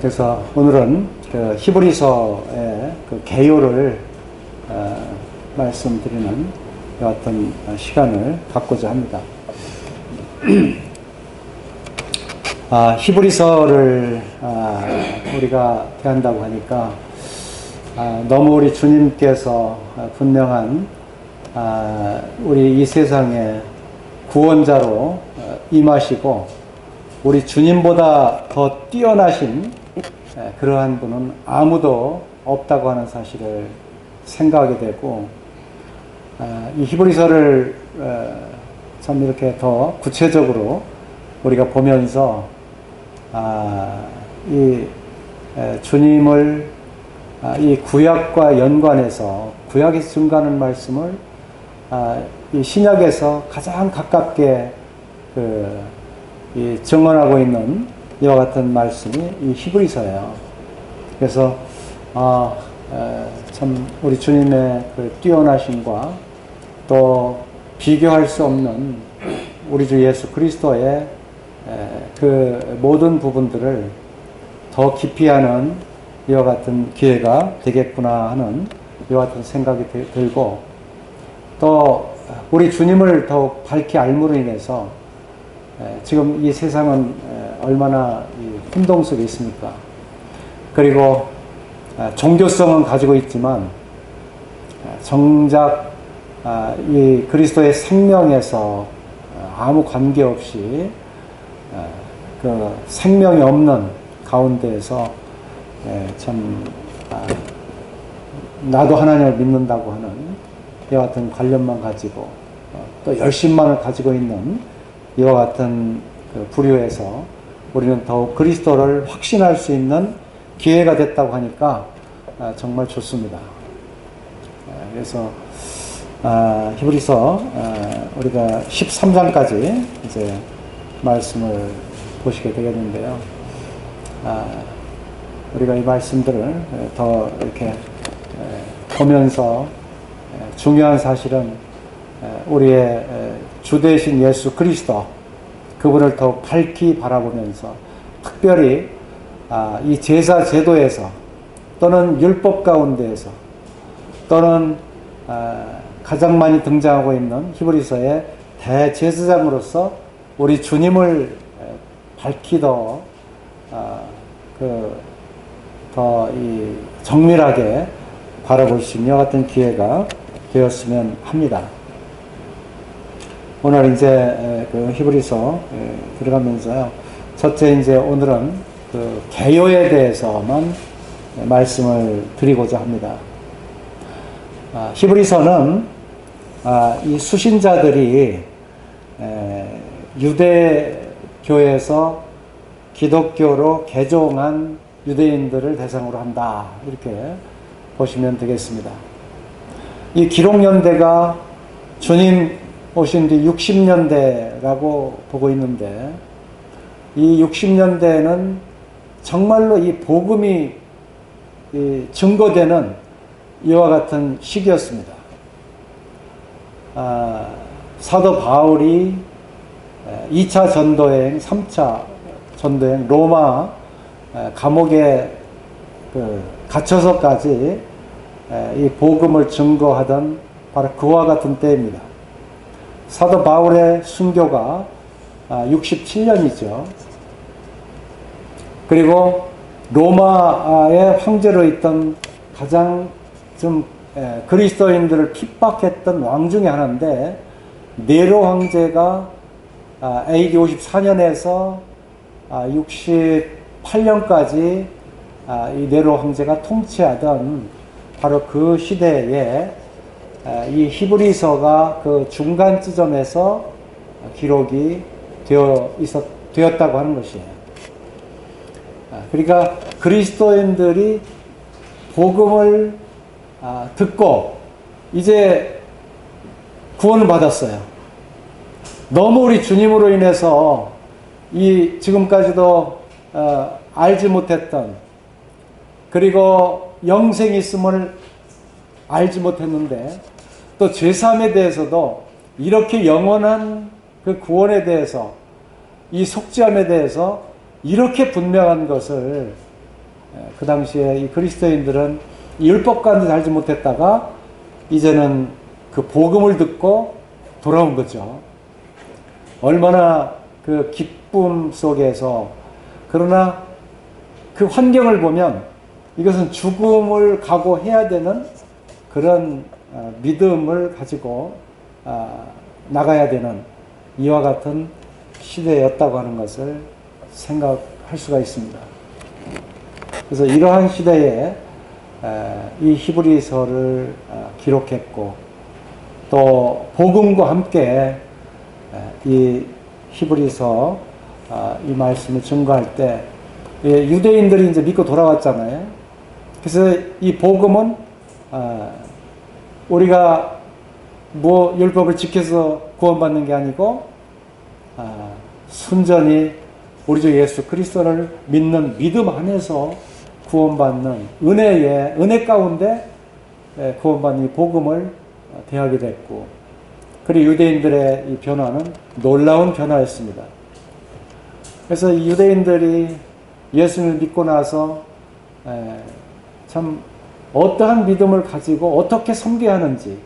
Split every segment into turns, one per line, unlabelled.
그래서 오늘은 그 히브리서의 그 개요를 말씀드리는 어떤 시간을 갖고자 합니다. 히브리서를 우리가 대한다고 하니까 너무 우리 주님께서 분명한 우리 이 세상의 구원자로 임하시고 우리 주님보다 더 뛰어나신 그러한 분은 아무도 없다고 하는 사실을 생각하게 되고, 이 히브리서를 참 이렇게 더 구체적으로 우리가 보면서 이 주님을 이 구약과 연관해서, 구약에서 증거하는 말씀을 이 신약에서 가장 가깝게 이 증언하고 있는 이와 같은 말씀이 이 히브리서예요. 그래서 참 우리 주님의 그 뛰어나심과 또 비교할 수 없는 우리 주 예수 그리스도의 그 모든 부분들을 더 깊이 하는 이와 같은 기회가 되겠구나 하는 이와 같은 생각이 들고, 또 우리 주님을 더욱 밝히 알므로 인해서 지금 이 세상은 얼마나 혼동 속에 있습니까? 그리고 종교성은 가지고 있지만 정작 이 그리스도의 생명에서 아무 관계없이 그 생명이 없는 가운데에서 참 나도 하나님을 믿는다고 하는 이와 같은 관념만 가지고 또 열심만을 가지고 있는 이와 같은 그 부류에서 우리는 더욱 그리스도를 확신할 수 있는 기회가 됐다고 하니까 정말 좋습니다. 그래서 히브리서 우리가 13장까지 이제 말씀을 보시게 되겠는데요. 우리가 이 말씀들을 더 이렇게 보면서 중요한 사실은 우리의 주 되신 예수 그리스도, 그분을 더욱 밝히 바라보면서 특별히 이 제사 제도에서 또는 율법 가운데에서 또는 가장 많이 등장하고 있는 히브리서의 대제사장으로서 우리 주님을 밝히 더 정밀하게 바라볼 수 있는 같은 기회가 되었으면 합니다. 오늘 이제 그 히브리서 들어가면서요, 첫째 이제 오늘은 그 개요에 대해서만 말씀을 드리고자 합니다. 히브리서는 이 수신자들이 유대교에서 기독교로 개종한 유대인들을 대상으로 한다, 이렇게 보시면 되겠습니다. 이 기록연대가 주님 오신 뒤 60년대라고 보고 있는데, 이 60년대는 정말로 이 복음이 증거되는 이와 같은 시기였습니다. 사도 바울이 2차 전도여행, 3차 전도여행, 로마 감옥에 갇혀서까지 이 복음을 증거하던 바로 그와 같은 때입니다. 사도 바울의 순교가 67년이죠. 그리고 로마의 황제로 있던 가장 좀 그리스도인들을 핍박했던 왕 중에 하나인데, 네로 황제가 AD 54년에서 68년까지 이 네로 황제가 통치하던 바로 그 시대에 이 히브리서가 그 중간 지점에서 기록이 되었다고 하는 것이에요. 그러니까 그리스도인들이 복음을 듣고 이제 구원을 받았어요. 너무 우리 주님으로 인해서 이 지금까지도 알지 못했던, 그리고 영생이 있음을 알지 못했는데, 또 죄사함에 대해서도 이렇게 영원한 그 구원에 대해서, 이 속죄함에 대해서 이렇게 분명한 것을 그 당시에 이 그리스도인들은 율법과는 살지 못했다가 이제는 그 복음을 듣고 돌아온 거죠. 얼마나 그 기쁨 속에서, 그러나 그 환경을 보면 이것은 죽음을 각오해야 되는 그런 믿음을 가지고 나가야 되는 이와 같은 시대였다고 하는 것을 생각할 수가 있습니다. 그래서 이러한 시대에 이 히브리서를 기록했고, 또 복음과 함께 이 히브리서 이 말씀을 증거할 때 유대인들이 이제 믿고 돌아왔잖아요. 그래서 이 복음은 우리가 뭐 율법을 지켜서 구원받는 게 아니고 순전히 우리 주 예수 그리스도를 믿는 믿음 안에서 구원받는 은혜 가운데 구원받는 이 복음을 대하게 됐고, 그리고 유대인들의 이 변화는 놀라운 변화였습니다. 그래서 이 유대인들이 예수를 믿고 나서 참 어떠한 믿음을 가지고 어떻게 섬겨야 하는지,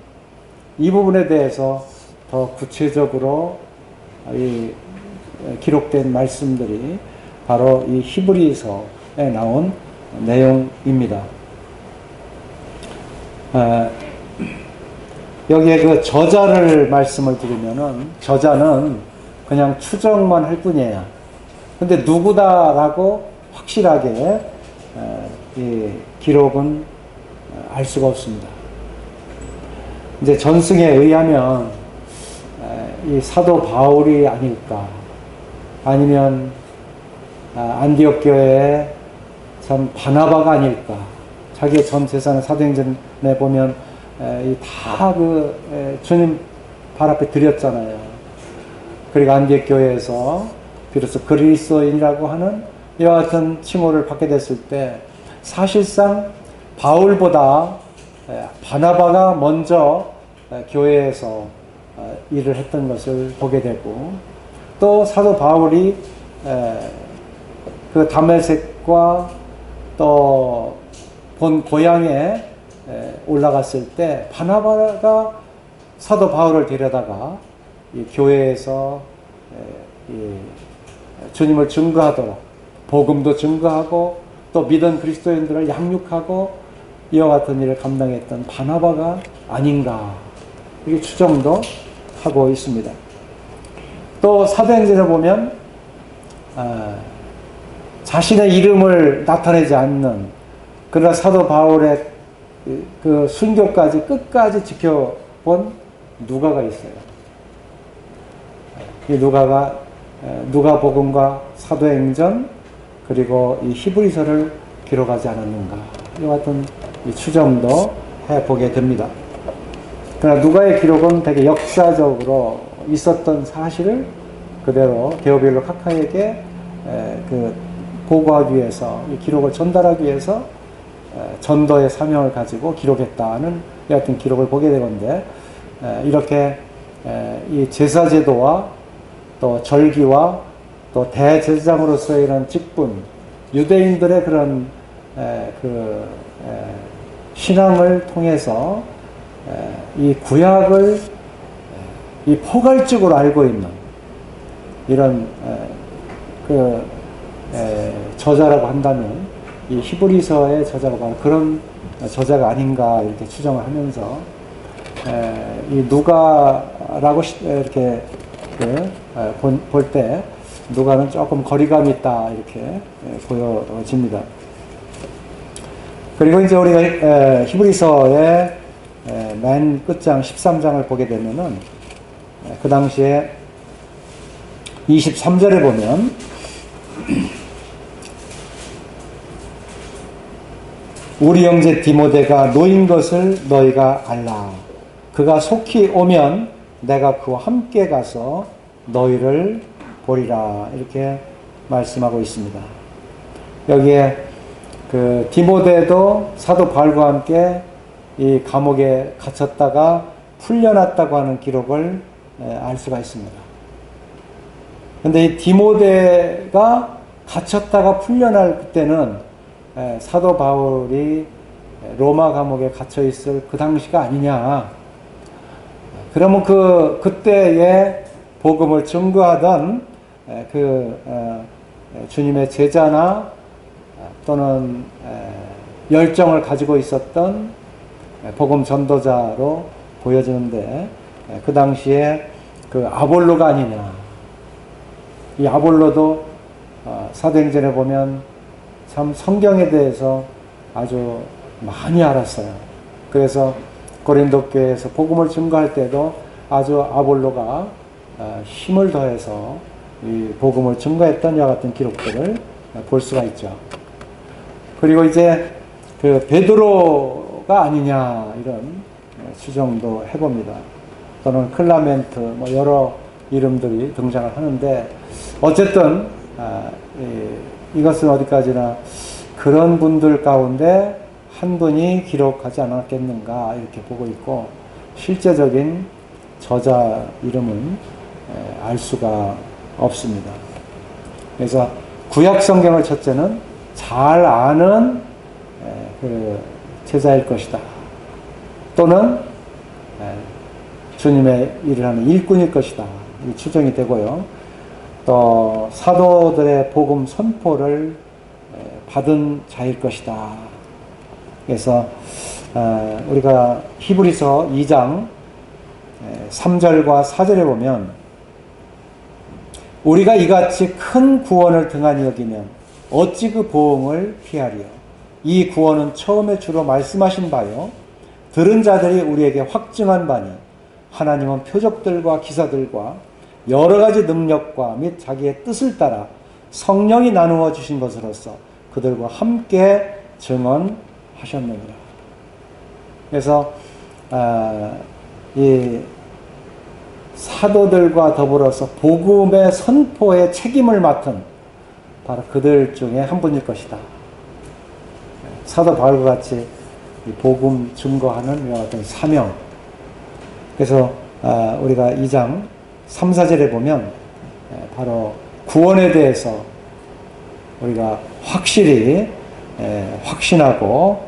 이 부분에 대해서 더 구체적으로 이 기록된 말씀들이 바로 이 히브리서에 나온 내용입니다. 여기에 그 저자를 말씀을 드리면은, 저자는 그냥 추정만 할 뿐이에요. 근데 누구다라고 확실하게 이 기록은 알 수가 없습니다. 이제 전승에 의하면 이 사도 바울이 아닐까, 아니면 안디옥 교회의 참 바나바가 아닐까. 자기의 전 재산을 사도행전에 보면 다 주님 발 앞에 드렸잖아요. 그리고 안디옥 교회에서 비로소 그리스도인이라고 하는 이와 같은 칭호를 받게 됐을 때, 사실상 바울보다 바나바가 먼저 교회에서 일을 했던 것을 보게 되고, 또 사도 바울이 그 다메섹과 또 본 고향에 올라갔을 때 바나바가 사도 바울을 데려다가 이 교회에서 주님을 증거하도록, 복음도 증거하고 또 믿은 그리스도인들을 양육하고 이와 같은 일을 감당했던 바나바가 아닌가, 이렇게 추정도 하고 있습니다. 또 사도행전에 보면 자신의 이름을 나타내지 않는, 그러나 사도 바울의 그 순교까지 끝까지 지켜본 누가가 있어요. 이 누가가 누가복음과 사도행전 그리고 이 히브리서를 기록하지 않았는가, 이와 같은 이 추정도 해보게 됩니다. 그러나 누가의 기록은 되게 역사적으로 있었던 사실을 그대로 데오빌로 카카에게 그 보고하기 위해서, 이 기록을 전달하기 위해서 전도의 사명을 가지고 기록했다는 이 같은 기록을 보게 되건데, 이렇게 이 제사제도와 또 절기와 또 대제사장으로서의 이런 직분, 유대인들의 그런 신앙을 통해서 이 구약을 이 포괄적으로 알고 있는 이런 저자라고 한다면 이 히브리서의 저자가 바로 그런 저자가 아닌가, 이렇게 추정을 하면서 이 누가라고 이렇게 볼 때 누가는 조금 거리감이 있다, 이렇게 보여집니다. 그리고 이제 우리가 히브리서의 맨 끝장 13장을 보게 되면은 그 당시에 23절에 보면 우리 형제 디모데가 노인 것을 너희가 알라. 그가 속히 오면 내가 그와 함께 가서 너희를 보리라. 이렇게 말씀하고 있습니다. 여기에 그 디모데도 사도 바울과 함께 이 감옥에 갇혔다가 풀려났다고 하는 기록을 알 수가 있습니다. 그런데 이 디모데가 갇혔다가 풀려날 그때는 사도 바울이 로마 감옥에 갇혀 있을 그 당시가 아니냐. 그러면 그때에 복음을 증거하던 주님의 제자나 또는 열정을 가지고 있었던 복음 전도자로 보여지는데, 그 당시에 그 아볼로가 아니냐. 이 아볼로도 사도행전에 보면 참 성경에 대해서 아주 많이 알았어요. 그래서 고린도 교회에서 복음을 증거할 때도 아주 아볼로가 힘을 더해서 이 복음을 증거했던 이와 같은 기록들을 볼 수가 있죠. 그리고 이제 그 베드로가 아니냐 이런 추정도 해봅니다. 또는 클라멘트 뭐 여러 이름들이 등장을 하는데, 어쨌든 이것은 어디까지나 그런 분들 가운데 한 분이 기록하지 않았겠는가 이렇게 보고 있고, 실제적인 저자 이름은 알 수가 없습니다. 그래서 구약 성경을 첫째는 잘 아는 그 제자일 것이다, 또는 주님의 일을 하는 일꾼일 것이다, 이 추정이 되고요. 또 사도들의 복음 선포를 받은 자일 것이다. 그래서 우리가 히브리서 2장 3절과 4절에 보면, 우리가 이같이 큰 구원을 등한히 여기면 어찌 그 보응을 피하리요. 이 구원은 처음에 주로 말씀하신 바요 들은 자들이 우리에게 확증한 바니, 하나님은 표적들과 기사들과 여러 가지 능력과 및 자기의 뜻을 따라 성령이 나누어 주신 것으로서 그들과 함께 증언하셨느니라. 그래서 이 사도들과 더불어서 복음의 선포에 책임을 맡은 바로 그들 중에 한 분일 것이다. 사도 바울과 같이 복음 증거하는 이와 같은 사명. 그래서 우리가 2장 3, 4절에 보면 바로 구원에 대해서 우리가 확실히 확신하고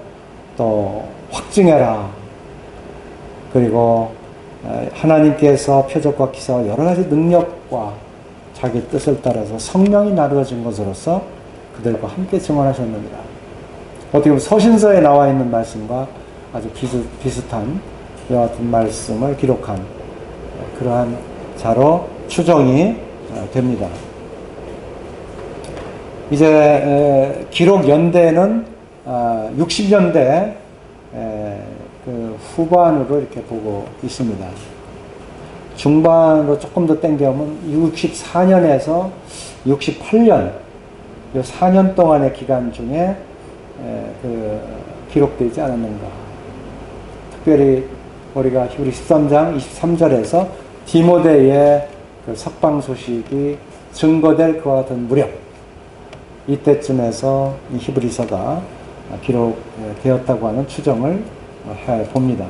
또 확증해라. 그리고 하나님께서 표적과 기사와 여러 가지 능력과 자기 뜻을 따라서 성령이 나누어진 것으로서 그들과 함께 증언하셨느니라. 어떻게 보면 서신서에 나와 있는 말씀과 아주 비슷한 이와 같은 말씀을 기록한 그러한 자로 추정이 됩니다. 이제 기록 연대는 60년대 그 후반으로 이렇게 보고 있습니다. 중반으로 조금 더 땡겨오면 64년에서 68년, 이 4년 동안의 기간 중에 기록되지 않았는가. 특별히 우리가 히브리 13장 23절에서 디모데의 그 석방 소식이 증거될 그와 같은 무렵, 이때쯤에서 이 히브리서가 기록되었다고 하는 추정을 해봅니다.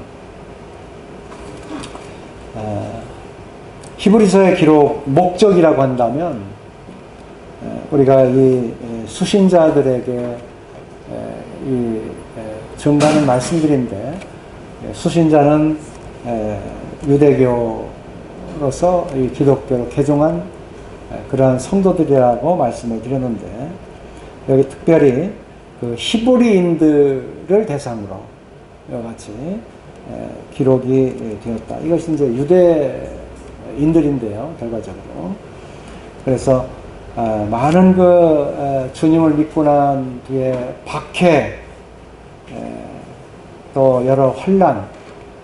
히브리서의 기록 목적이라고 한다면, 우리가 이 수신자들에게 이 증거하는 말씀들인데, 수신자는 유대교로서 이 기독교로 개종한 그러한 성도들이라고 말씀을 드렸는데, 여기 특별히 그 히브리인들을 대상으로 이와 같이 기록이 되었다. 이것이 이제 유대인들인데요, 결과적으로. 그래서 많은 주님을 믿고 난 뒤에 박해, 또 여러 환난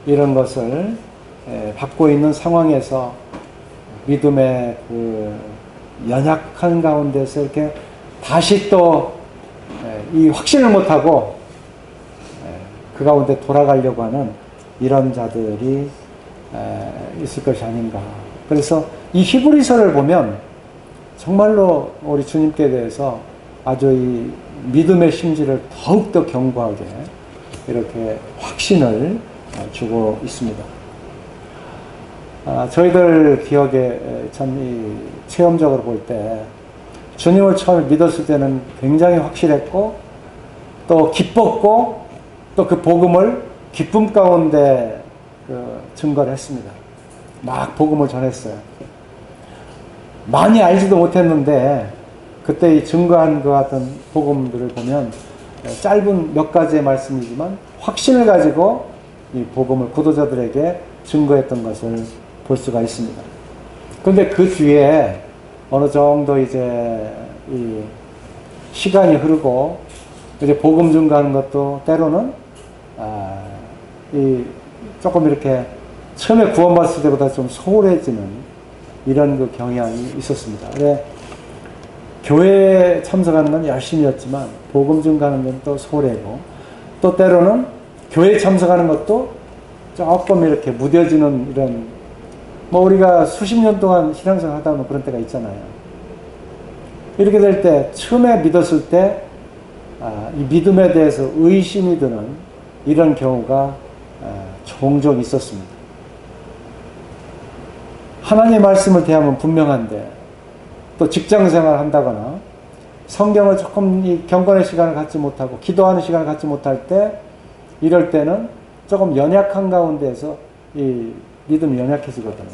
이런 것을 받고 있는 상황에서 믿음의 그 연약한 가운데서 이렇게 다시 또 이 확신을 못하고 그 가운데 돌아가려고 하는 이런 자들이 있을 것이 아닌가. 그래서 이 히브리서를 보면 정말로 우리 주님께 대해서 아주 이 믿음의 심지를 더욱더 견고하게 이렇게 확신을 주고 있습니다. 저희들 기억에 참 체험적으로 볼 때 주님을 처음 믿었을 때는 굉장히 확실했고, 또 기뻤고 또 그 복음을 기쁨 가운데 증거를 했습니다. 막 복음을 전했어요. 많이 알지도 못했는데 그때 이 증거한 그 같은 복음들을 보면 짧은 몇 가지의 말씀이지만 확신을 가지고 이 복음을 구도자들에게 증거했던 것을 볼 수가 있습니다. 그런데 그 뒤에 어느 정도 이제 이 시간이 흐르고 이제 복음 증거하는 것도 때로는 이 조금 이렇게 처음에 구원받았을 때보다 좀 소홀해지는 이런 그 경향이 있었습니다. 그래 교회에 참석하는 건 열심히였지만 복음 증거하는 건 또 소홀하고 또 때로는 교회에 참석하는 것도 조금 이렇게 무뎌지는 이런 뭐 우리가 수십 년 동안 신앙생활 하다 보면 그런 때가 있잖아요. 이렇게 될 때 처음에 믿었을 때 이 믿음에 대해서 의심이 드는 이런 경우가 종종 있었습니다. 하나님의 말씀을 대하면 분명한데 또 직장생활을 한다거나 성경을 조금 이 경건의 시간을 갖지 못하고 기도하는 시간을 갖지 못할 때 이럴 때는 조금 연약한 가운데서 이 믿음이 연약해지거든요.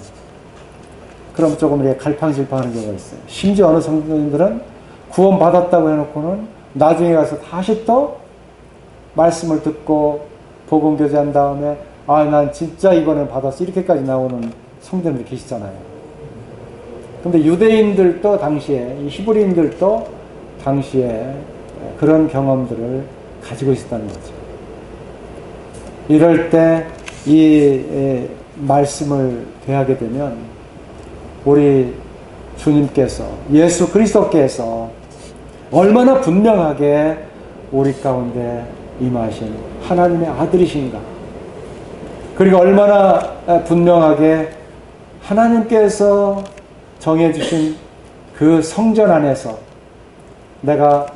그럼 조금 이렇게 갈팡질팡하는 경우가 있어요. 심지어 어느 성도님들은 구원받았다고 해놓고는 나중에 가서 다시 또 말씀을 듣고 복음 교제한 다음에 난 진짜 이번엔 받았어 이렇게까지 나오는 성도님들 계시잖아요. 근데 유대인들도 당시에 이 히브리인들도 당시에 그런 경험들을 가지고 있었다는 거죠. 이럴 때 이 말씀을 대하게 되면 우리 주님께서 예수 그리스도께서 얼마나 분명하게 우리 가운데 임하신 하나님의 아들이신가, 그리고 얼마나 분명하게 하나님께서 정해주신 그 성전 안에서 내가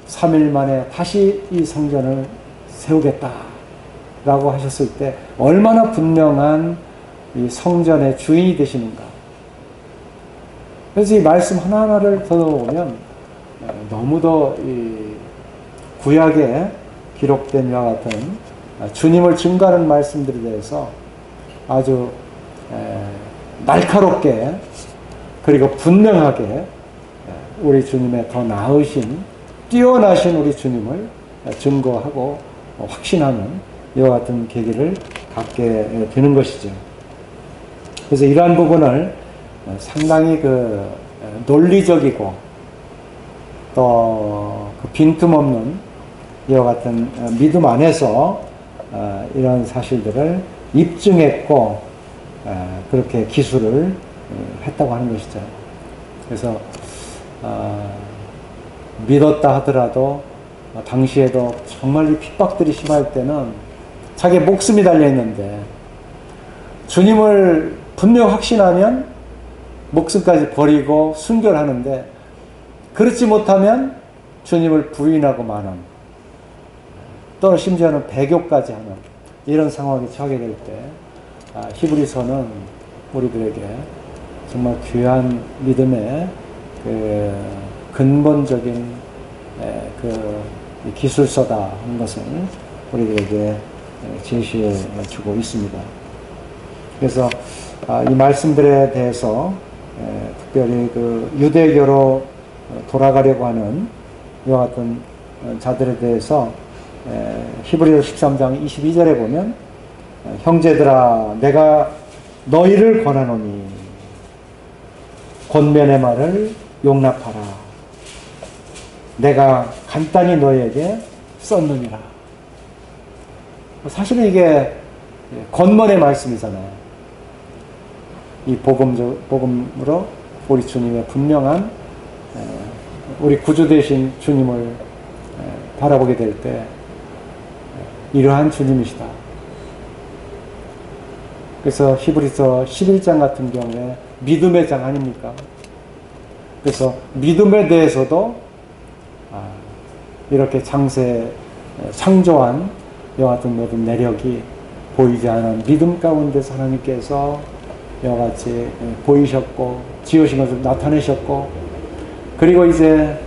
3일 만에 다시 이 성전을 세우겠다 라고 하셨을 때 얼마나 분명한 이 성전의 주인이 되시는가. 그래서 이 말씀 하나하나를 들어보면 너무도 이 구약에 기록된 이와 같은 주님을 증거하는 말씀들에 대해서 아주 날카롭게 그리고 분명하게 우리 주님의 더 나으신 뛰어나신 우리 주님을 증거하고 확신하는 이와 같은 계기를 갖게 되는 것이죠. 그래서 이러한 부분을 상당히 그 논리적이고 또 그 빈틈없는 이와 같은 믿음 안에서 이런 사실들을 입증했고 그렇게 기술을 했다고 하는 것이죠. 그래서 믿었다 하더라도 당시에도 정말 이 핍박들이 심할 때는 자기의 목숨이 달려있는데 주님을 분명 확신하면 목숨까지 버리고 순교를 하는데 그렇지 못하면 주님을 부인하고 마는, 또는 심지어는 배교까지 하는 이런 상황에 처하게 될 때 히브리서는 우리들에게 정말 귀한 믿음의 그 근본적인 그 기술서다 하는 것을 우리들에게 제시해 주고 있습니다. 그래서 이 말씀들에 대해서 특별히 그 유대교로 돌아가려고 하는 이와 같은 자들에 대해서 히브리서 13장 22절에 보면 형제들아 내가 너희를 권하노니 권면의 말을 용납하라. 내가 간단히 너희에게 썼느니라. 사실은 이게 권면의 말씀이잖아요. 이 복음으로 우리 주님의 분명한 우리 구주 되신 주님을 바라보게 될 때 이러한 주님이시다. 그래서 히브리서 11장 같은 경우에 믿음의 장 아닙니까? 그래서 믿음에 대해서도 이렇게 창조한 이와 같은 모든 내력이 보이지 않은 믿음 가운데서 하나님께서 이와 같이 보이셨고 지으신 것을 나타내셨고, 그리고 이제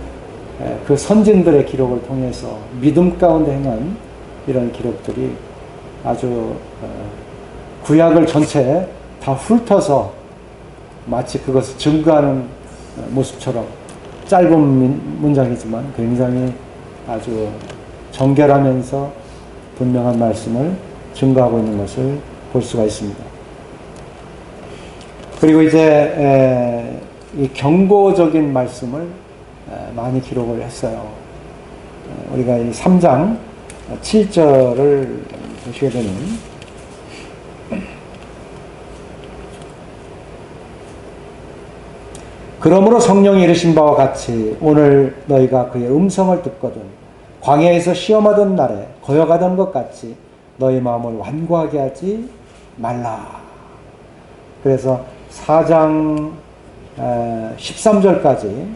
그 선진들의 기록을 통해서 믿음 가운데 행한 이런 기록들이 아주 구약을 전체 다 훑어서 마치 그것을 증거하는 모습처럼 짧은 문장이지만 굉장히 아주 정결하면서 분명한 말씀을 증거하고 있는 것을 볼 수가 있습니다. 그리고 이제 이 경고적인 말씀을 많이 기록을 했어요. 우리가 이 3장 7절을 보시게 되면 그러므로 성령이 이르신 바와 같이 오늘 너희가 그의 음성을 듣거든 광야에서 시험하던 날에 거역하던 것 같이 너희 마음을 완고하게 하지 말라. 그래서 4장 13절까지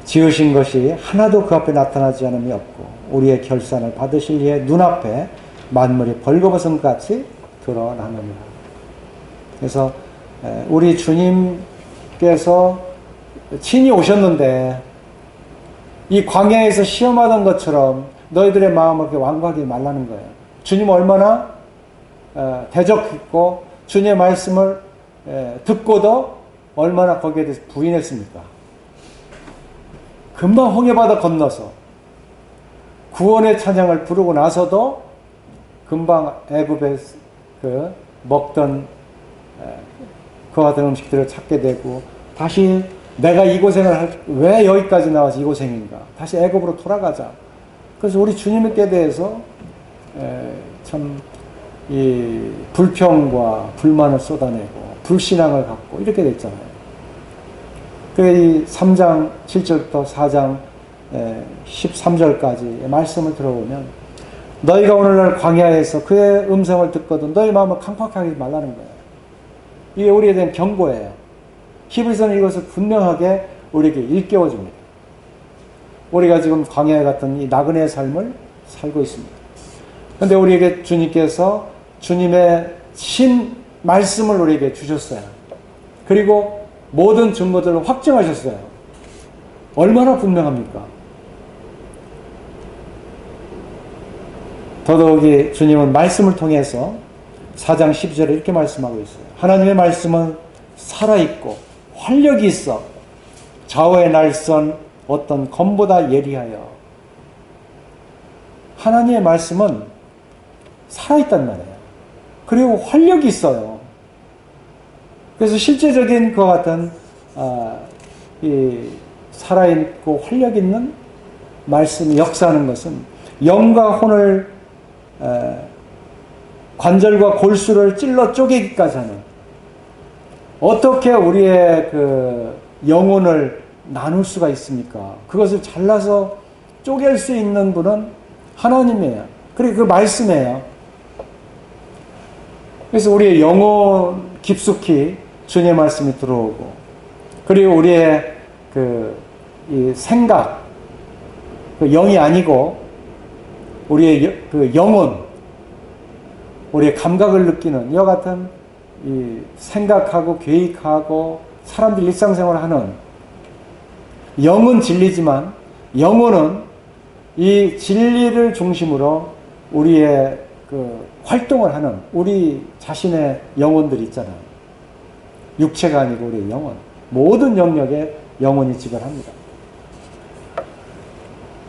지으신 것이 하나도 그 앞에 나타나지 않음이 없고 우리의 결산을 받으실 이의 눈앞에 만물이 벌거벗은 같이 드러나느니라. 그래서 우리 주님께서 친히 오셨는데 이 광야에서 시험하던 것처럼 너희들의 마음을 그렇게 완고하게 말라는 거예요. 주님 얼마나 대적했고 주님의 말씀을 듣고도 얼마나 거기에 대해서 부인했습니까? 금방 홍해바다 건너서 구원의 찬양을 부르고 나서도 금방 애굽에 먹던 그와 같은 음식들을 찾게 되고 다시 내가 이 고생을 왜 여기까지 나와서 이 고생인가? 다시 애굽으로 돌아가자. 그래서 우리 주님께 대해서 참 이 불평과 불만을 쏟아내고 불신앙을 갖고 이렇게 됐잖아요. 이 3장 7절부터 4장 13절까지 말씀을 들어보면 너희가 오늘날 광야에서 그의 음성을 듣거든 너희 마음을 강팍하게 하지 말라는 거예요. 이게 우리에 대한 경고예요. 히브리서는 이것을 분명하게 우리에게 일깨워줍니다. 우리가 지금 광야에 같은 이 나그네의 삶을 살고 있습니다. 그런데 우리에게 주님께서 주님의 신 말씀을 우리에게 주셨어요. 그리고 모든 증거들을 확증하셨어요. 얼마나 분명합니까? 더더욱이 주님은 말씀을 통해서 4장 12절에 이렇게 말씀하고 있어요. 하나님의 말씀은 살아있고 활력이 있어 좌우의 날선 어떤 검보다 예리하여. 하나님의 말씀은 살아있단 말이에요. 그리고 활력이 있어요. 그래서 실제적인 그와 같은 이 살아있고 활력 있는 말씀이 역사하는 것은 영과 혼을 관절과 골수를 찔러 쪼개기까지 하는 어떻게 우리의 그 영혼을 나눌 수가 있습니까? 그것을 잘라서 쪼갤 수 있는 분은 하나님이에요. 그리고 그 말씀이에요. 그래서 우리의 영혼 깊숙이 주님의 말씀이 들어오고 그리고 우리의 이 생각, 그 영이 아니고 우리의 그 영혼, 우리의 감각을 느끼는 이와 같은 이 생각하고 계획하고 사람들이 일상생활을 하는 영은 진리지만 영혼은 이 진리를 중심으로 우리의 그 활동을 하는 우리 자신의 영혼들이 있잖아요. 육체가 아니고 우리의 영혼. 모든 영역에 영혼이 지배합니다.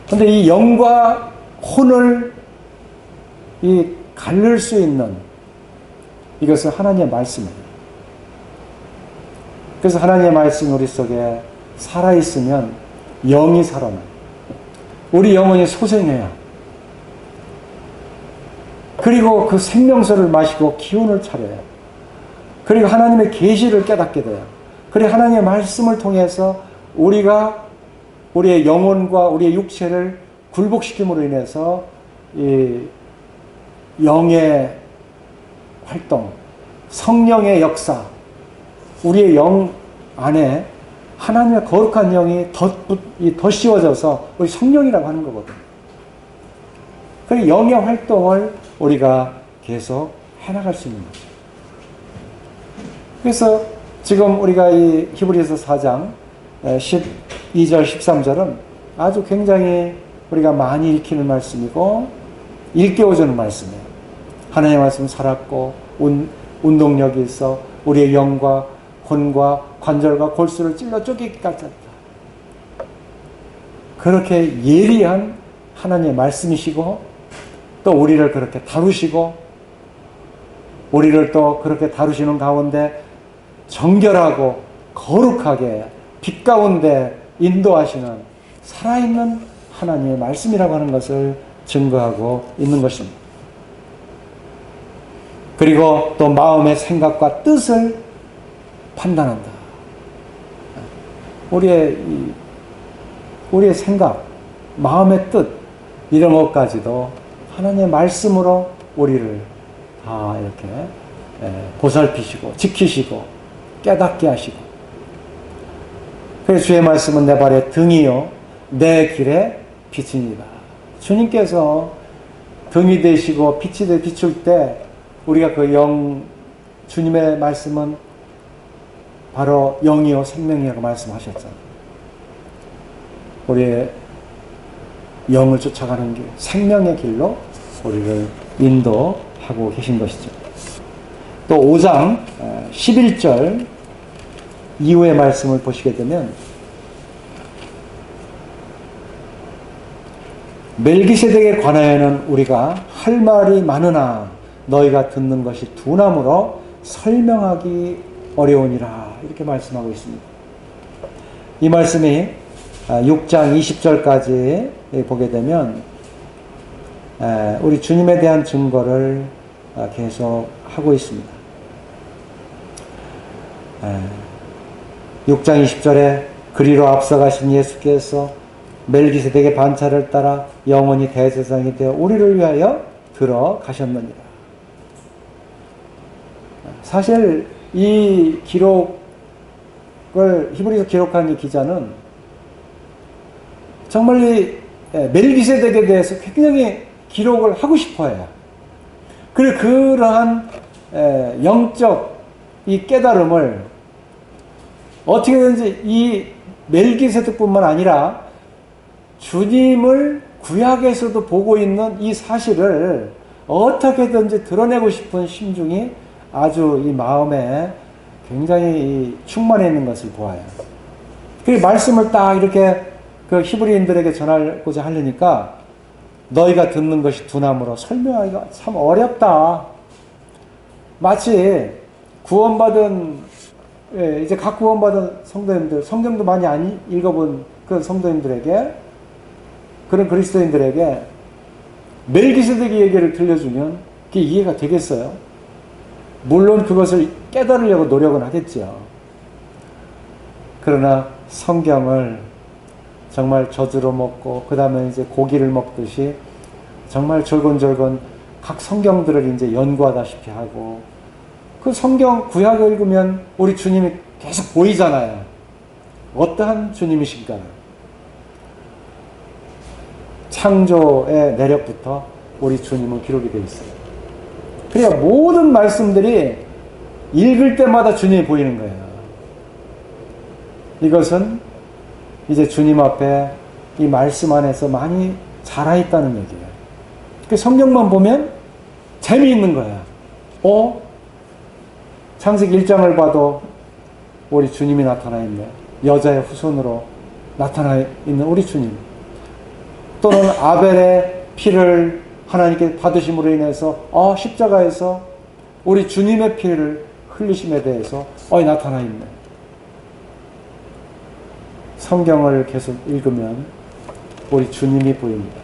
그런데 이 영과 혼을 이 가를 수 있는 이것은 하나님의 말씀이에요. 그래서 하나님의 말씀이 우리 속에 살아있으면 영이 살아나요. 우리 영혼이 소생해요. 그리고 그 생명수를 마시고 기운을 차려요. 그리고 하나님의 계시를 깨닫게 돼요. 그리고 하나님의 말씀을 통해서 우리가 우리의 영혼과 우리의 육체를 굴복시킴으로 인해서 이 영의 활동, 성령의 역사, 우리의 영 안에 하나님의 거룩한 영이 더 씌워져서 우리 성령이라고 하는 거거든요. 그 영의 활동을 우리가 계속 해나갈 수 있는 거죠. 그래서 지금 우리가 이 히브리서 4장 12절, 13절은 아주 굉장히 우리가 많이 읽히는 말씀이고 일깨워주는 말씀이에요. 하나님의 말씀은 살았고 운동력이 있어 우리의 영과魂과 관절과 골수를 찔러 쪼개기까지 했다. 그렇게 예리한 하나님의 말씀이시고 또 우리를 그렇게 다루시고 우리를 또 그렇게 다루시는 가운데 정결하고 거룩하게 빛 가운데 인도하시는 살아있는 하나님의 말씀이라고 하는 것을 증거하고 있는 것입니다. 그리고 또 마음의 생각과 뜻을 판단한다. 우리의 생각, 마음의 뜻 이런 것까지도 하나님의 말씀으로 우리를 다 이렇게 보살피시고 지키시고 깨닫게 하시고 그래서 주의 말씀은 내 발의 등이요 내 길의 빛이니라. 주님께서 등이 되시고 빛이 되 비출 때 우리가 그 주님의 말씀은 바로 영이요 생명이라고 말씀하셨잖아요. 우리의 영을 쫓아가는 길, 생명의 길로 우리를 인도하고 계신 것이죠. 또 5장 11절 이후의 말씀을 보시게 되면 멜기세덱에 관하여는 우리가 할 말이 많으나 너희가 듣는 것이 둔함으로 설명하기 어려우니라 이렇게 말씀하고 있습니다. 이 말씀이 6장 20절까지 보게 되면 우리 주님에 대한 증거를 계속 하고 있습니다. 6장 20절에 그리로 앞서가신 예수께서 멜기세덱의 반차를 따라 영원히 대제사장이 되어 우리를 위하여 들어가셨느니라. 사실 이 기록을 히브리서 기록한 이 기자는 정말 이 멜기세덱에 대해서 굉장히 기록을 하고 싶어해요. 그리고 그러한 영적 이 깨달음을 어떻게든지 이 멜기세덱뿐만 아니라 주님을 구약에서도 보고 있는 이 사실을 어떻게든지 드러내고 싶은 심중이 아주 이 마음에 굉장히 충만해 있는 것을 보아요. 그 말씀을 딱 이렇게 그 히브리인들에게 전하고자 하려니까 너희가 듣는 것이 둔함으로 설명하기가 참 어렵다. 마치 구원받은 이제 각 구원받은 성도님들, 성경도 많이 안 읽어본 그 성도님들에게 그런 그리스도인들에게 멜기세덱의 얘기를 들려주면 그게 이해가 되겠어요? 물론 그것을 깨달으려고 노력은 하겠죠. 그러나 성경을 정말 젖으로 먹고 그 다음에 이제 고기를 먹듯이 정말 절곤절곤 각 성경들을 이제 연구하다시피 하고 그 성경 구약을 읽으면 우리 주님이 계속 보이잖아요. 어떠한 주님이신가? 창조의 내력부터 우리 주님은 기록이 되어 있어요. 그래야 모든 말씀들이 읽을 때마다 주님이 보이는 거예요. 이것은 이제 주님 앞에 이 말씀 안에서 많이 자라있다는 얘기예요. 그 성경만 보면 재미있는 거야. 창세기 1장을 봐도 우리 주님이 나타나 있네. 여자의 후손으로 나타나 있는 우리 주님. 또는 아벨의 피를 하나님께 받으심으로 인해서 십자가에서 우리 주님의 피를 흘리심에 대해서 나타나 있네. 성경을 계속 읽으면 우리 주님이 보입니다.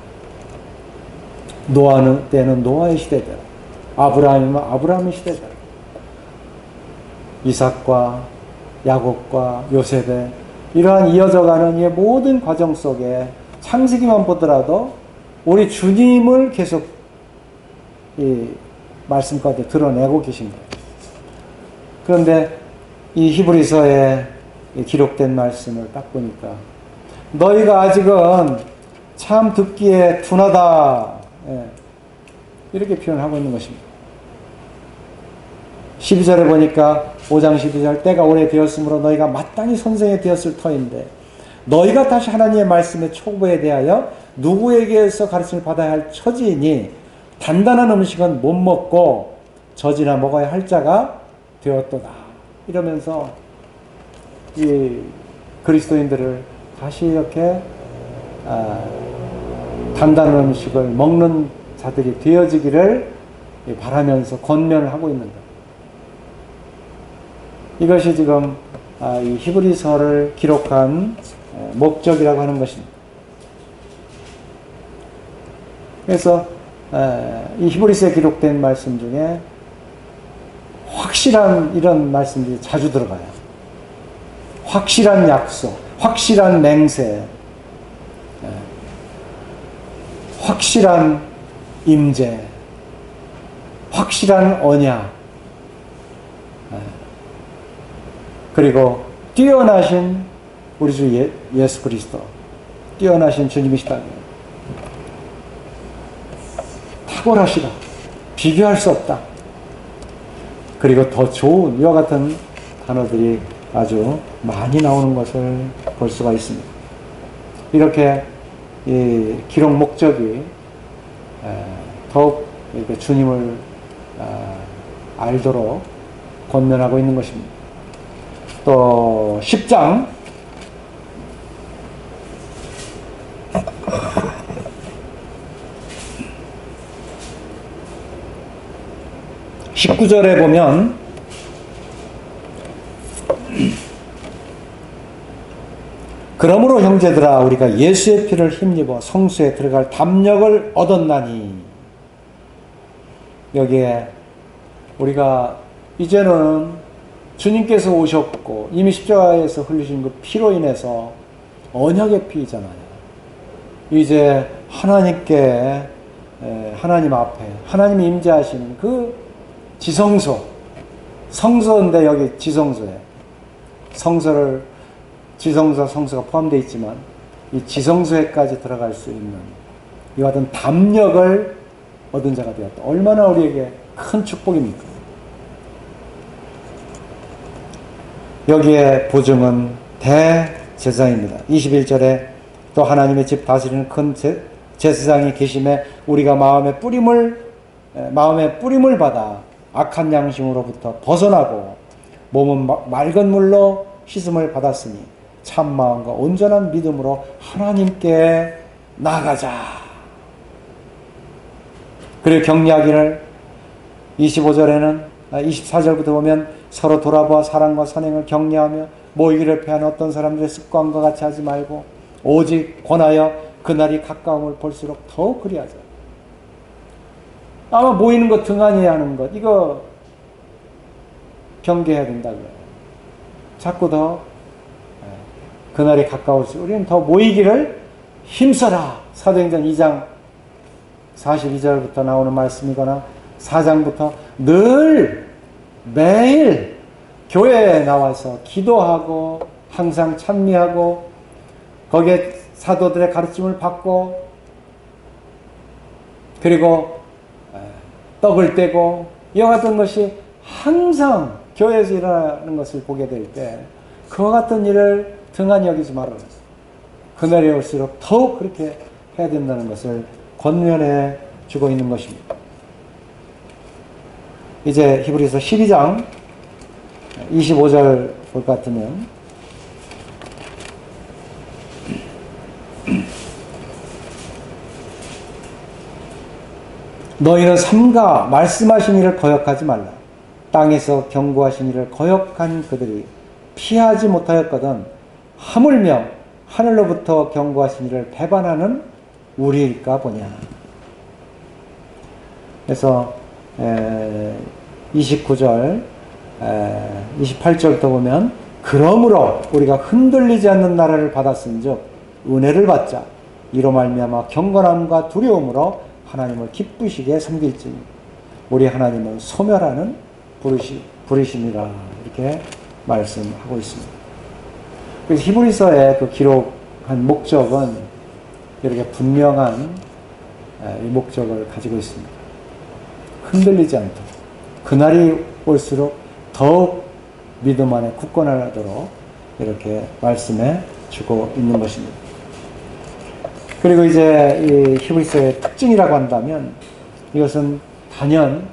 노아는 때는 노아의 시대대로, 아브라함이면 아브라함의 시대대로, 이삭과 야곱과 요셉의 이러한 이어져가는 이 모든 과정 속에 창세기만 보더라도 우리 주님을 계속 이 말씀 가운데 드러내고 계신 거예요. 그런데 이 히브리서에 기록된 말씀을 딱 보니까 너희가 아직은 참 듣기에 둔하다. 이렇게 표현하고 있는 것입니다. 12절에 보니까 5장 12절 때가 오래되었으므로 너희가 마땅히 선생이 되었을 터인데 너희가 다시 하나님의 말씀의 촉구에 대하여 누구에게서 가르침을 받아야 할 처지이니 단단한 음식은 못 먹고 젖이나 먹어야 할 자가 되었도다. 이러면서 이 그리스도인들을 다시 이렇게 단단한 음식을 먹는 자들이 되어지기를 바라면서 권면을 하고 있는 것. 이것이 지금 이 히브리서를 기록한 목적이라고 하는 것입니다. 그래서 이 히브리서에 기록된 말씀 중에 확실한 이런 말씀들이 자주 들어가요. 확실한 약속, 확실한 맹세, 확실한 임재, 확실한 언약, 그리고 뛰어나신 우리 주 예수 그리스도, 뛰어나신 주님이시다. 탁월하시다. 비교할 수 없다. 그리고 더 좋은 이와 같은 단어들이 아주 많이 나오는 것을 볼 수가 있습니다. 이렇게 이 기록 목적이 더욱 이렇게 주님을 알도록 권면하고 있는 것입니다. 또 10장 19절에 보면 그러므로 형제들아 우리가 예수의 피를 힘입어 성수에 들어갈 담력을 얻었나니, 여기에 우리가 이제는 주님께서 오셨고 이미 십자가에서 흘리신 그 피로 인해서 언약의 피잖아요. 이제 하나님께 하나님 앞에 하나님이 임재하시는 그 지성소, 성소인데 여기 지성소에 성소를 지성소, 성소가 포함되어 있지만 이 지성소에까지 들어갈 수 있는 이와 같은 담력을 얻은 자가 되었다. 얼마나 우리에게 큰 축복입니까? 여기에 보증은 대제사장입니다. 21절에 또 하나님의 집 다스리는 큰 제사장이 계심에 우리가 마음의 뿌림을 받아 악한 양심으로부터 벗어나고 몸은 맑은 물로 씻음을 받았으니 참 마음과 온전한 믿음으로 하나님께 나아가자. 그리고 격려하기를 25절에는 24절부터 보면 서로 돌아보아 사랑과 선행을 격려하며 모이기를 패한 어떤 사람들의 습관과 같이 하지 말고 오직 권하여 그날이 가까움을 볼수록 더욱 그리하자. 아마 모이는 것, 등한해야 하는 것, 이거 경계해야 된다고요. 자꾸 더 그날이 가까울수록 우리는 더 모이기를 힘써라. 사도행전 2장 42절부터 나오는 말씀이거나 4장부터 늘 매일 교회에 나와서 기도하고 항상 찬미하고 거기에 사도들의 가르침을 받고 그리고 떡을 떼고 이와 같은 것이 항상 교회에서 일어나는 것을 보게 될 때 그와 같은 일을 등한히 여기지 말아라. 그날이 올수록 더욱 그렇게 해야 된다는 것을 권면해 주고 있는 것입니다. 이제 히브리서 12장 25절 볼 것 같으면 너희는 삼가 말씀하신 이를 거역하지 말라. 땅에서 경고하신 이를 거역한 그들이 피하지 못하였거든 하물며 하늘로부터 경고하신 이를 배반하는 우리일까 보냐. 그래서 29절 28절부터 보면 그러므로 우리가 흔들리지 않는 나라를 받았은즉 은혜를 받자. 이로 말미암아 경건함과 두려움으로 하나님을 기쁘시게 섬길지니 우리 하나님은 소멸하는 부르심이라. 이렇게 말씀하고 있습니다. 그래서 히브리서의 그 기록한 목적은 이렇게 분명한 이 목적을 가지고 있습니다. 흔들리지 않도록 그날이 올수록 더욱 믿음 안에 굳건하도록 이렇게 말씀해 주고 있는 것입니다. 그리고 이제 이 히브리서의 특징이라고 한다면 이것은 단연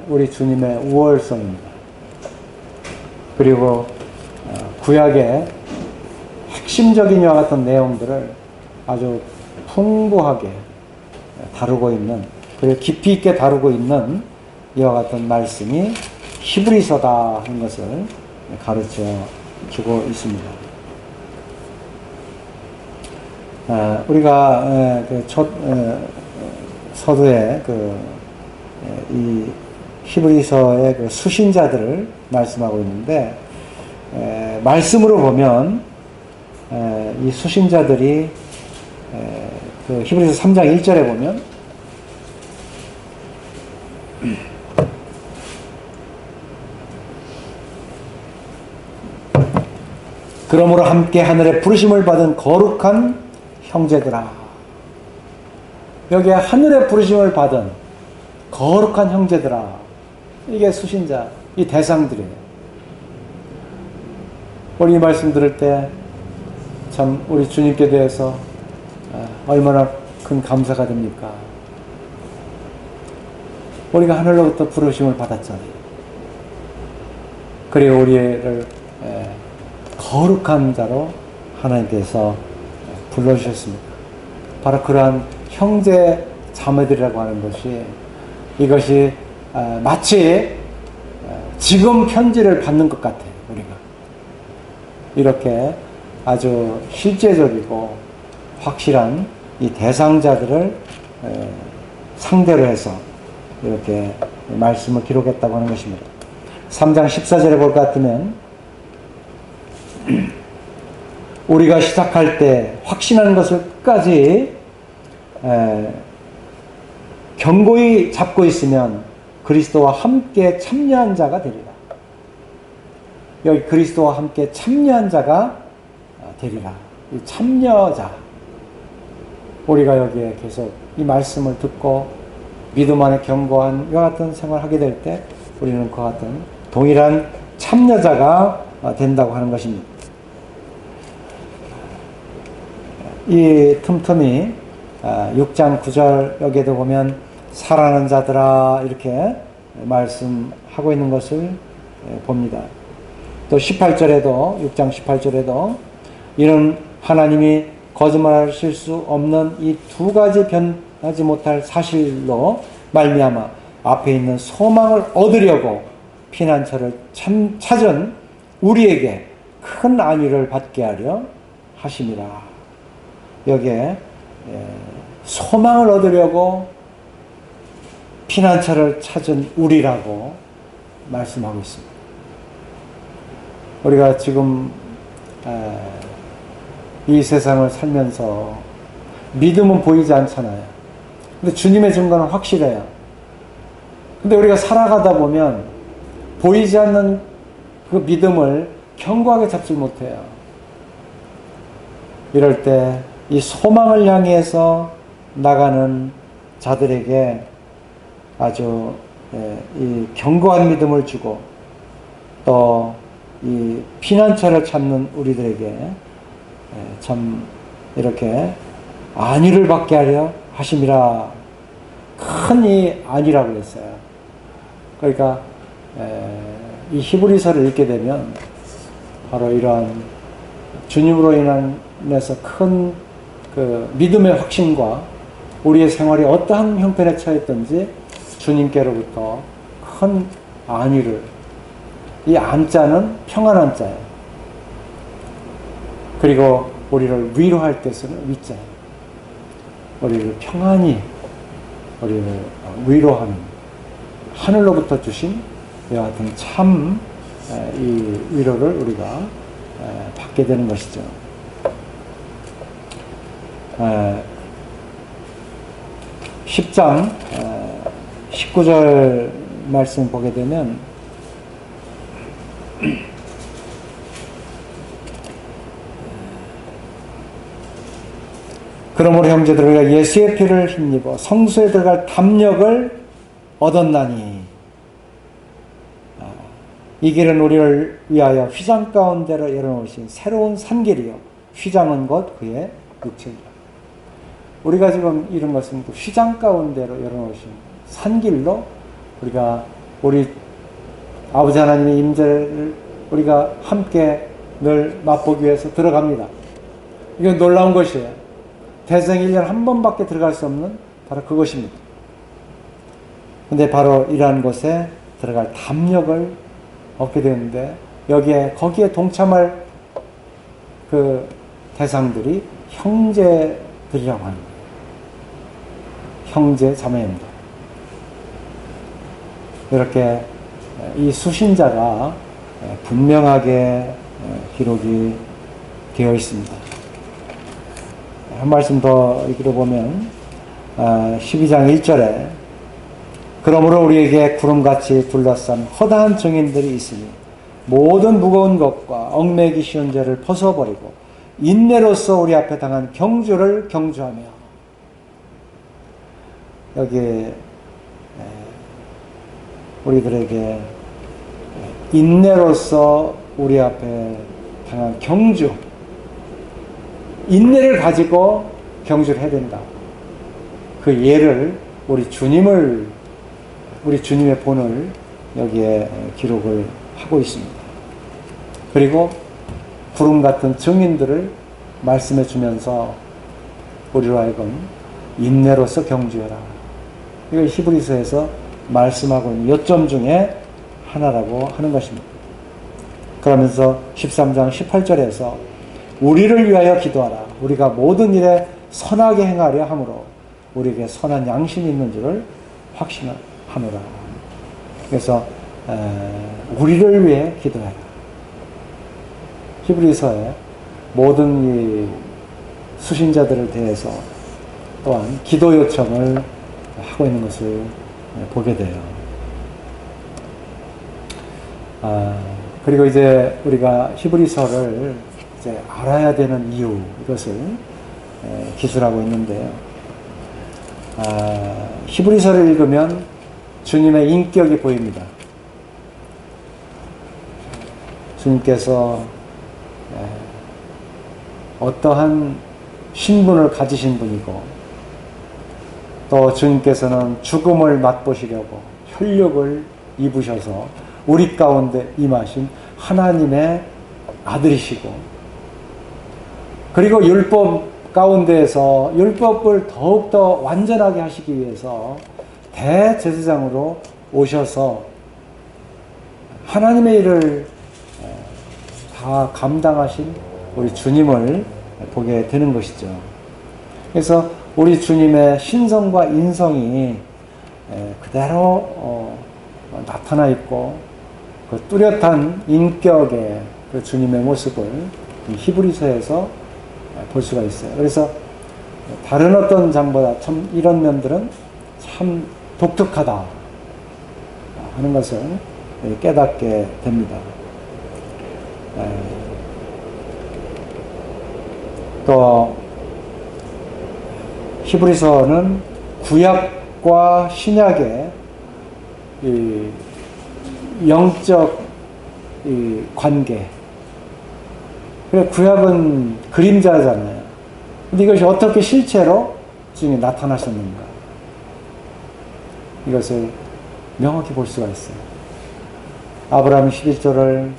우리 주님의 우월성입니다. 그리고 구약의 핵심적인 이와 같은 내용들을 아주 풍부하게 다루고 있는, 그리고 깊이 있게 다루고 있는 이와 같은 말씀이 히브리서다 하는 것을 가르쳐 주고 있습니다. 우리가 첫 서두에 이 히브리서의 그 수신자들을 말씀하고 있는데, 말씀으로 보면 이 수신자들이 그 히브리서 3장 1절에 보면 그러므로 함께 하늘에 부르심을 받은 거룩한 형제들아. 여기에 하늘에 부르심을 받은 거룩한 형제들아. 이게 수신자, 이 대상들이에요. 우리 이 말씀 들을 때 참 우리 주님께 대해서 얼마나 큰 감사가 됩니까? 우리가 하늘로부터 부르심을 받았잖아요. 그리고 우리를 거룩한 자로 하나님께서 불러주셨습니다. 바로 그러한 형제 자매들이라고 하는 것이, 이것이 마치 지금 편지를 받는 것 같아요. 우리가 이렇게 아주 실제적이고 확실한 이 대상자들을 상대로 해서 이렇게 말씀을 기록했다고 하는 것입니다. 3장 14절에 볼 것 같으면 우리가 시작할 때 확신하는 것을 끝까지 견고히 잡고 있으면 그리스도와 함께 참여한 자가 되리라. 여기 그리스도와 함께 참여한 자가 되리라. 이 참여자. 우리가 여기에 계속 이 말씀을 듣고 믿음 안에 견고한 이와 같은 생활을 하게 될 때 우리는 그와 같은 동일한 참여자가 된다고 하는 것입니다. 이 틈틈이 6장 9절 여기에도 보면 사랑하는 자들아 이렇게 말씀하고 있는 것을 봅니다. 또 18절에도 6장 18절에도 이는 하나님이 거짓말하실 수 없는 이 두 가지 변하지 못할 사실로 말미암아 앞에 있는 소망을 얻으려고 피난처를 찾은 우리에게 큰 안위를 받게 하려 하심이라. 여기에 소망을 얻으려고 피난처를 찾은 우리라고 말씀하고 있습니다. 우리가 지금 이 세상을 살면서 믿음은 보이지 않잖아요. 근데 주님의 증거는 확실해요. 근데 우리가 살아가다 보면 보이지 않는 그 믿음을 견고하게 잡지 못해요. 이럴 때 이 소망을 향해서 나가는 자들에게 아주 이 견고한 믿음을 주고 또 이 피난처를 찾는 우리들에게 참 이렇게 안위를 받게 하려 하심이라. 큰 이 안위라고 했어요. 그러니까 이 히브리서를 읽게 되면 바로 이러한 주님으로 인해서 큰 그 믿음의 확신과 우리의 생활이 어떠한 형편에 처했든지 주님께로부터 큰 안위를, 이 안자는 평안한 자예요. 그리고 우리를 위로할 때 쓰는 위자예요. 우리를 평안히 우리를 위로하는 하늘로부터 주신 이와 같은 참 이 위로를 우리가 받게 되는 것이죠. 10장 19절 말씀 보게 되면 그러므로 형제들 우리가 예수의 피를 힘입어 성소에 들어갈 담력을 얻었나니 이 길은 우리를 위하여 휘장 가운데로 열어놓으신 새로운 산길이요 휘장은 것 그의 육체이라. 우리가 지금 이런 것은 그 휘장 가운데로 열어놓으신 산길로 우리가 우리 아버지 하나님의 임재를 우리가 함께 늘 맛보기 위해서 들어갑니다. 이건 놀라운 것이에요. 대생 1년 한 번밖에 들어갈 수 없는 바로 그것입니다. 근데 바로 이러한 곳에 들어갈 담력을 얻게 되는데 거기에 동참할 그 대상들이 형제들이라고 합니다. 형제 자매입니다. 이렇게 이 수신자가 분명하게 기록이 되어 있습니다. 한 말씀 더 읽어보면 12장 1절에 그러므로 우리에게 구름같이 둘러싼 허다한 증인들이 있으니 모든 무거운 것과 얽매기 쉬운 죄를 벗어버리고 인내로서 우리 앞에 당한 경주를 경주하며. 여기 우리들에게 인내로서 우리 앞에 당한 경주, 인내를 가지고 경주를 해야 된다. 그 예를 우리 주님의 본을 여기에 기록을 하고 있습니다. 그리고 구름 같은 증인들을 말씀해 주면서 우리로 하여금 인내로서 경주해라. 이걸 히브리서에서 말씀하고 있는 요점 중에 하나라고 하는 것입니다. 그러면서 13장 18절에서 우리를 위하여 기도하라. 우리가 모든 일에 선하게 행하려 함으로 우리에게 선한 양심이 있는 줄을 확신하노라. 그래서 우리를 위해 기도해라. 히브리서에 모든 이 수신자들을 대해서 또한 기도 요청을 하고 있는 것을 보게 돼요. 그리고 이제 우리가 히브리서를 이제 알아야 되는 이유, 이것을 기술하고 있는데요. 히브리서를 읽으면 주님의 인격이 보입니다. 주님께서 어떠한 신분을 가지신 분이고, 또 주님께서는 죽음을 맛보시려고 혈육을 입으셔서 우리 가운데 임하신 하나님의 아들이시고, 그리고 율법 가운데에서 율법을 더욱더 완전하게 하시기 위해서 대제사장으로 오셔서 하나님의 일을 다 감당하신 우리 주님을 보게 되는 것이죠. 그래서 우리 주님의 신성과 인성이 그대로 나타나 있고, 그 뚜렷한 인격의 그 주님의 모습을 히브리서에서 볼 수가 있어요. 그래서 다른 어떤 장보다 참 이런 면들은 참 독특하다 하는 것을 깨닫게 됩니다. 또 히브리서는 구약과 신약의 이 영적 이 관계. 그래, 구약은 그림자잖아요. 근데 이것이 어떻게 실체로 지금 나타나셨는가? 이것을 명확히 볼 수가 있어요. 아브라함이 11조를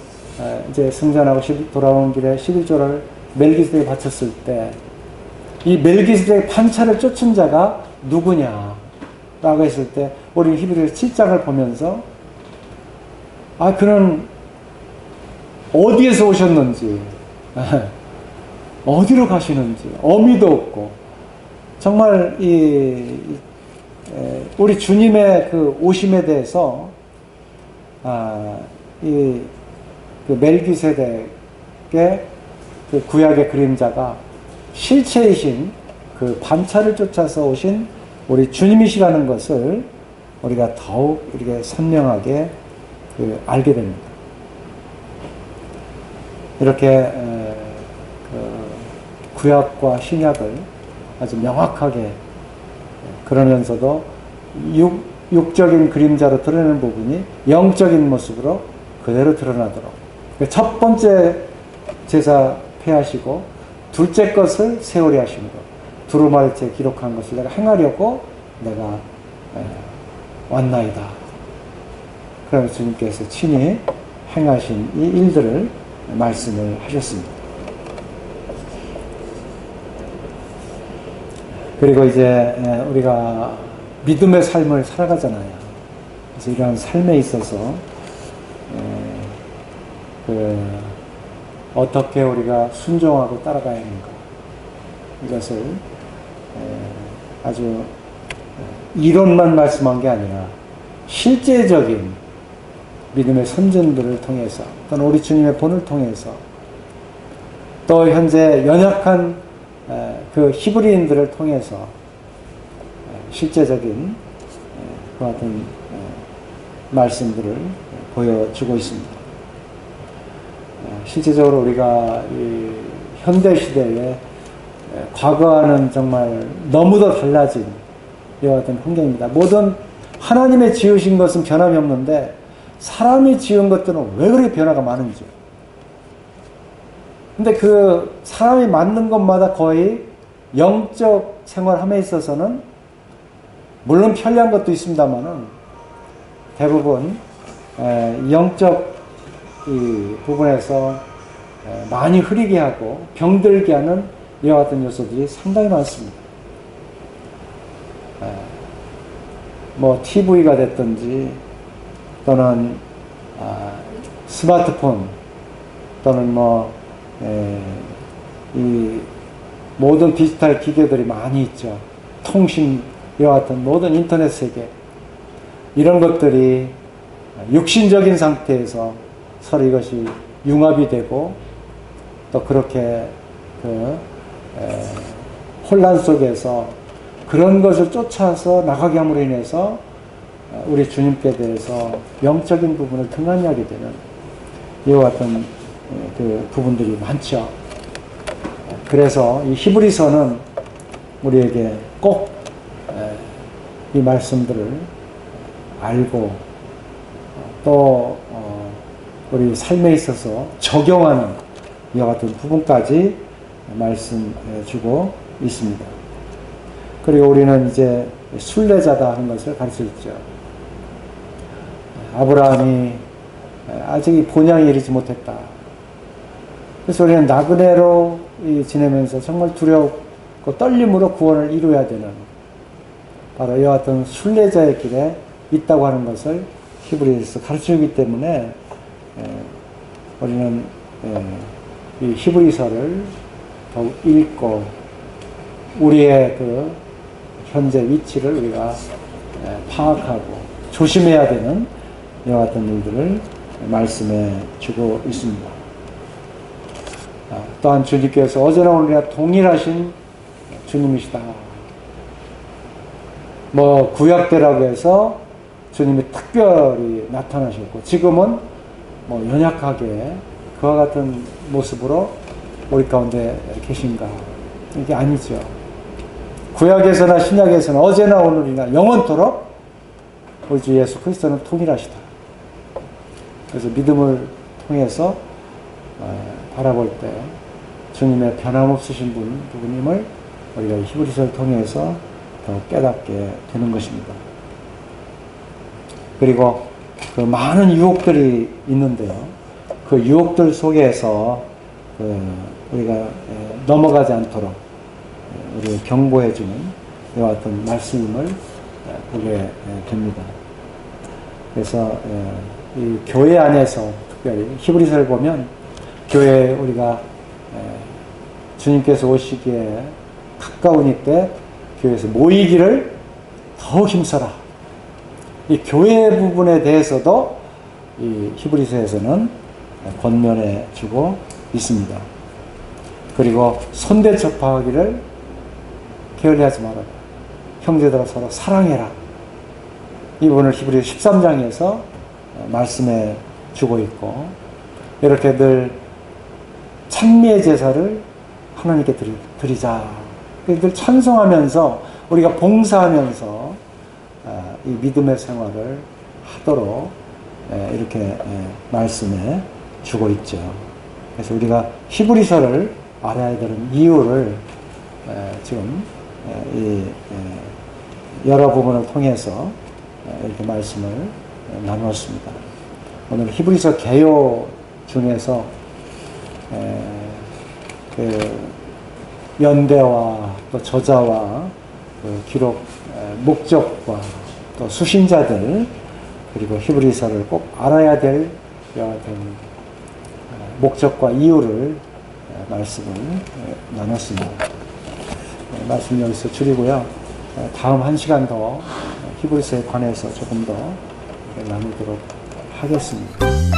이제 승전하고 돌아온 길에 11조를 멜기세덱에 바쳤을 때, 이 멜기세덱 판차를 쫓은 자가 누구냐? 라고 했을 때, 우리 히브리서 7장을 보면서, 그는 어디에서 오셨는지, 어디로 가시는지, 어미도 없고, 정말 우리 주님의 그 오심에 대해서, 그 멜기세덱의 그 구약의 그림자가 실체이신 그 반차를 쫓아서 오신 우리 주님이시라는 것을 우리가 더욱 이렇게 선명하게 알게 됩니다. 이렇게 구약과 신약을 아주 명확하게, 그러면서도 육적인 그림자로 드러내는 부분이 영적인 모습으로 그대로 드러나도록, 첫 번째 제사 폐하시고 둘째 것을 세우리 하심으로 두루마리째 기록한 것을 내가 행하려고 내가 왔나이다. 그러면서 주님께서 친히 행하신 이 일들을 말씀을 하셨습니다. 그리고 이제 우리가 믿음의 삶을 살아가잖아요. 그래서 이러한 삶에 있어서 어떻게 우리가 순종하고 따라가야 하는가, 이것을 아주 이론만 말씀한 게 아니라 실제적인 믿음의 선전들을 통해서 또는 우리 주님의 본을 통해서 또 현재 연약한 그 히브리인들을 통해서 실제적인 그 같은 말씀들을 보여주고 있습니다. 실제적으로 우리가 이 현대 시대에 과거와는 정말 너무도 달라진 이와 같은 환경입니다. 모든 하나님의 지으신 것은 변함이 없는데 사람이 지은 것들은 왜 그렇게 변화가 많은지. 근데 그 사람이 만든 것마다 거의 영적 생활함에 있어서는 물론 편리한 것도 있습니다만은 대부분 영적 이 부분에서 많이 흐리게 하고 병들게 하는 이와 같은 요소들이 상당히 많습니다. 뭐 TV가 됐든지 또는 스마트폰 또는 이 모든 디지털 기계들이 많이 있죠. 통신 이와 같은 모든 인터넷 세계, 이런 것들이 육신적인 상태에서 서로 이것이 융합이 되고 또 그렇게 혼란 속에서 그런 것을 쫓아서 나가게 함으로 인해서 우리 주님께 대해서 영적인 부분을 등한히 하게 되는 이와 같은 그 부분들이 많죠. 그래서 이 히브리서는 우리에게 꼭 이 말씀들을 알고 또 우리 삶에 있어서 적용하는 이와 같은 부분까지 말씀해 주고 있습니다. 그리고 우리는 이제 순례자다 하는 것을 가르쳐 줬죠. 아브라함이 아직 본향에 이르지 못했다. 그래서 우리는 나그네로 지내면서 정말 두렵고 떨림으로 구원을 이루어야 되는 바로 이와 같은 순례자의 길에 있다고 하는 것을 히브리서에서 가르쳐주기 때문에 우리는 이 히브리서를 더욱 읽고 우리의 그 현재 위치를 우리가 파악하고 조심해야 되는 이와 같은 일들을 말씀해 주고 있습니다. 또한 주님께서 어제나 오늘이나 동일하신 주님이시다. 뭐 구약 때라고 해서 주님이 특별히 나타나셨고 지금은 뭐 연약하게 그와 같은 모습으로 우리 가운데 계신가? 이게 아니죠. 구약에서나 신약에서나 어제나 오늘이나 영원토록 우리 주 예수 그리스도는 동일하시다. 그래서 믿음을 통해서 바라볼 때 주님의 변함없으신 부분임을 우리가 히브리서를 통해서 더 깨닫게 되는 것입니다. 그리고 그 많은 유혹들이 있는데요. 그 유혹들 속에서 우리가 넘어가지 않도록 우리를 경고해주는 이와 같은 말씀을 보게 됩니다. 그래서 이 교회 안에서 특별히 히브리서를 보면 교회에 우리가 주님께서 오시기에 가까우니 때 교회에서 모이기를 더 힘써라. 이 교회 부분에 대해서도 이 히브리서에서는 권면해 주고 있습니다. 그리고 손대접하기를 게을리하지 말아라. 형제들아 서로 사랑해라. 이 부분을 히브리서 13장에서 말씀해 주고 있고 이렇게 늘 찬미의 제사를 하나님께 드리자. 늘 찬송하면서 우리가 봉사하면서 이 믿음의 생활을 하도록 이렇게 말씀해 주고 있죠. 그래서 우리가 히브리서를 알아야 되는 이유를 지금 여러 부분을 통해서 이렇게 말씀을 나누었습니다. 오늘 히브리서 개요 중에서 그 연대와 또 저자와 그 기록 목적과 또 수신자들 그리고 히브리서를 꼭 알아야 될 목적과 이유를 말씀을 나눴습니다. 말씀 여기서 줄이고요. 다음 한 시간 더 히브리서에 관해서 조금 더 나누도록 하겠습니다.